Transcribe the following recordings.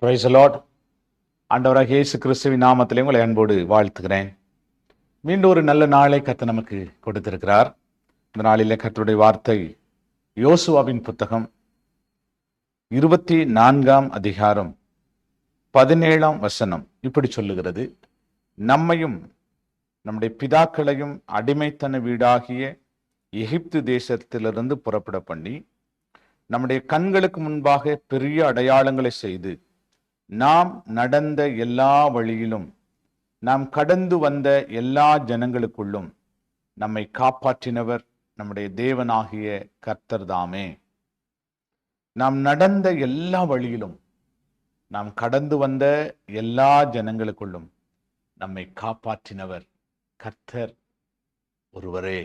Praise the Lord. ஆண்டவராகிய இயேசு கிறிஸ்துவின் நாமத்திலே உங்களை அன்போடு வாழ்த்துகிறேன். மீண்டும் ஒரு நல்ல நாளை கர்த்தர் நமக்கு கொடுத்திருக்கிறார். இந்த நாளிலே கர்த்தருடைய வார்த்தை யோசுவாவின் புத்தகம் 24ஆம் அதிகாரம் 17ஆம் வசனம் இப்படி சொல்லுகிறது: நம்மையும் நம்முடைய பிதாக்களையும் அடிமைத்தன வீடாகிய எகிப்து தேசத்திலிருந்து புறப்பட பண்ணி நம்முடைய கண்களுக்கு முன்பாக பெரிய அடையாளங்களை செய்து நாம் நடந்த எல்லா வழியிலும் நாம் கடந்து வந்த எல்லா ஜனங்களுக்குள்ளும் நம்மை காப்பாற்றினவர் நம்முடைய தேவனாகிய கர்த்தர் தாமே. நாம் நடந்த எல்லா வழியிலும் நாம் கடந்து வந்த எல்லா ஜனங்களுக்குள்ளும் நம்மை காப்பாற்றினவர் கர்த்தர் ஒருவரே.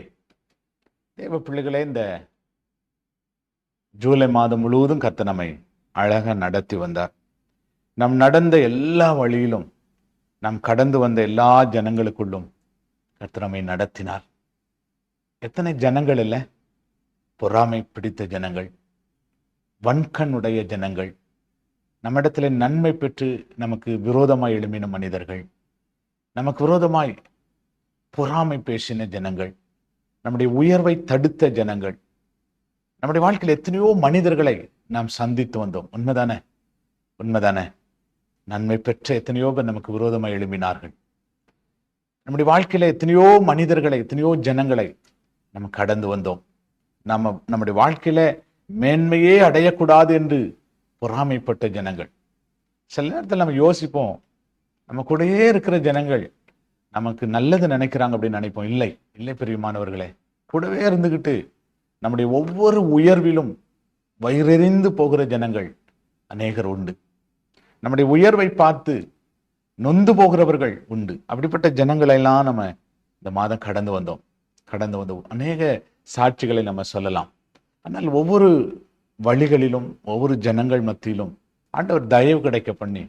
தேவ பிள்ளைகளே, இந்த ஜூலை மாதம் முழுவதும் கர்த்தர் நம்மை அழகாக நடத்தி வந்தார். நாம் நடந்த எல்லா வழியிலும் நாம் கடந்து வந்த எல்லா ஜனங்களுக்குள்ளும் கர்த்தர் நம்மை நடத்தினார். எத்தனை ஜனங்கள் இல்லை? பொறாமை பிடித்த ஜனங்கள், வன்கண்ணுடைய ஜனங்கள், நம்மிடத்துல நன்மை பெற்று நமக்கு விரோதமாய் எழும்பின மனிதர்கள், நமக்கு விரோதமாய் பொறாமை பேசின ஜனங்கள், நம்முடைய உயர்வை தடுத்த ஜனங்கள், நம்முடைய வாழ்க்கையில் எத்தனையோ மனிதர்களை நாம் சந்தித்து வந்தோம். உண்மைதானே? உண்மைதானே? நன்மை பெற்ற எத்தனையோ பேர் நமக்கு விரோதமாக எழும்பினார்கள். நம்முடைய வாழ்க்கையில எத்தனையோ மனிதர்களை, எத்தனையோ ஜனங்களை நம்ம கடந்து வந்தோம். நம்முடைய வாழ்க்கையில மேன்மையே அடையக்கூடாது என்று பொறாமைப்பட்ட ஜனங்கள். சில நேரத்தில் நம்ம யோசிப்போம், நம்ம கூடயே இருக்கிற ஜனங்கள் நமக்கு நல்லது நினைக்கிறாங்க அப்படின்னு நினைப்போம். இல்லை இல்லை பிரியமானவர்களே, கூடவே இருந்துகிட்டு நம்முடைய ஒவ்வொரு உயர்விலும் வயிறெறிந்து போகிற ஜனங்கள் அநேகர் உண்டு. நம்முடைய உயர்வை பார்த்து நொந்து போகிறவர்கள் உண்டு. அப்படிப்பட்ட ஜனங்களை எல்லாம் நம்ம இந்த மாதம் கடந்து வந்தோம். அநேக சாட்சிகளை நம்ம சொல்லலாம். ஆனால் ஒவ்வொரு வழிகளிலும் ஒவ்வொரு ஜனங்கள் மத்தியிலும் ஆண்டவர் தயவு கிடைக்க பண்ணி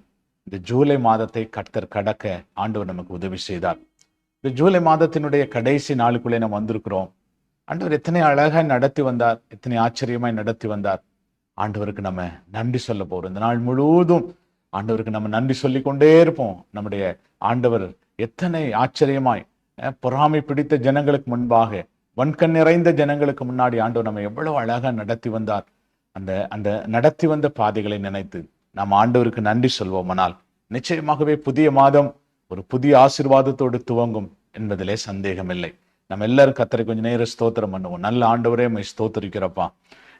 இந்த ஜூலை மாதத்தை கர்த்தர் கடக்க ஆண்டவர் நமக்கு உதவி செய்தார். இந்த ஜூலை மாதத்தினுடைய கடைசி நாளுக்குள்ளே நம்ம வந்திருக்கிறோம். ஆண்டவர் எத்தனை அழகாய் நடத்தி வந்தார், எத்தனை ஆச்சரியமாய் நடத்தி வந்தார். ஆண்டவருக்கு நம்ம நன்றி சொல்ல போறோம். இந்த நாள் முழுவதும் ஆண்டவருக்கு நம்ம நன்றி சொல்லிக் கொண்டே இருப்போம். நம்முடைய ஆண்டவர் எத்தனை ஆச்சரியமாய் பொறாமை பிடித்த ஜனங்களுக்கு முன்பாக, வன்கண் நிறைந்த ஜனங்களுக்கு முன்னாடி ஆண்டவர் நம்ம எவ்வளவு அழகா நடத்தி வந்தார். அந்த நடத்தி வந்த பாதைகளை நினைத்து நாம் ஆண்டவருக்கு நன்றி சொல்வோமானால் நிச்சயமாகவே புதிய மாதம் ஒரு புதிய ஆசீர்வாதத்தோடு துவங்கும் என்பதிலே சந்தேகம் இல்லை. நம்ம எல்லாரும் கர்த்தரை கொஞ்சம் நேரம் ஸ்தோத்திரம் பண்ணுவோம். நல்ல ஆண்டவரே, உம்மை ஸ்தோத்திரிக்கிறப்பா.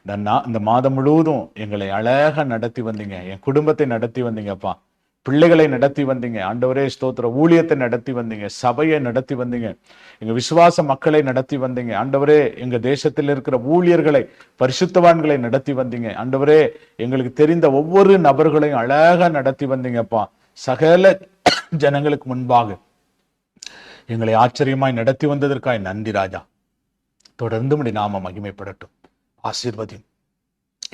இந்த மாதம் முழுவதும் எங்களை அழகா நடத்தி வந்தீங்க, என் குடும்பத்தை நடத்தி வந்தீங்கப்பா, பிள்ளைகளை நடத்தி வந்தீங்க ஆண்டவரே, ஸ்தோத்திர. ஊழியத்தை நடத்தி வந்தீங்க, சபையை நடத்தி வந்தீங்க, எங்க விசுவாச மக்களை நடத்தி வந்தீங்க ஆண்டவரே. எங்க தேசத்தில் இருக்கிற ஊழியர்களை, பரிசுத்தவான்களை நடத்தி வந்தீங்க ஆண்டவரே. எங்களுக்கு தெரிந்த ஒவ்வொரு நபர்களையும் அழகா நடத்தி வந்தீங்கப்பா. சகல ஜனங்களுக்கு முன்பாக எங்களை ஆச்சரியமாய் நடத்தி வந்ததற்காய் நன்றி ராஜா. தொடர்ந்து உம்முடைய நாமம் மகிமைப்படட்டும். ஆசீர்வதியும்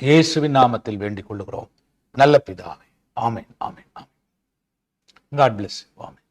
இயேசுவின் நாமத்தில் வேண்டிக் கொள்ளுகிறோம் நல்ல பிதாவே. ஆமென், ஆமென், ஆமென். God bless you. ஆமென்.